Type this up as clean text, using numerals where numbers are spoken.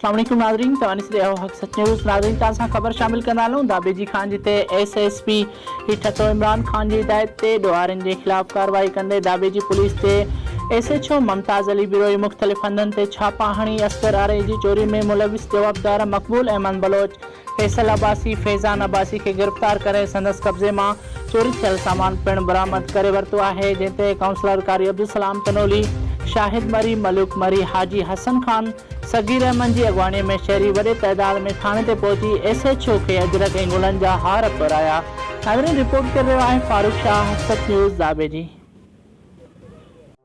अस्सलाम वालेकुम नाज़रीन, तव्हां ॾिसी रहिया हक़ सच न्यूज़। नाज़रीन, तव्हां सां ख़बर शामिल कंदा हलूं। दابيجي खान जिते SSP ठतो इमरान खान जी हिदायत ते ॾोहारियुनि जे ख़िलाफ़ कार्रवाई कंदे दابيجي पुलिस जे SHO मुमताज़ अली बिरोई मुख़्तलिफ़ हंधनि ते छापा हणी अस्कर आरे जी चोरी में मुलविस जवाबदार मक़बूल अहमद बलोच, फैसल अब्बासी, फैज़ान अब्बासी खे गिरफ़्तार करे संदसि कब्ज़े मां चोरी थियल सामान पिणु बरामद करे वरितो आहे, जंहिं ते काउंसलर कारी अब्दुल सलाम तनोली, शाहिद मरी, मलूक मरी, हाजी हसन खान, सगीर अहमद जी अॻवानीअ में शहरी वॾे तइदाद में थाणे ते पहुची SHO खे अजरक ऐं गुलनि जा हार तोराया। नाज़रीन, रिपोर्ट करे रहियो आहे फारूक शाह, हक़ सच न्यूज़, दابيجي।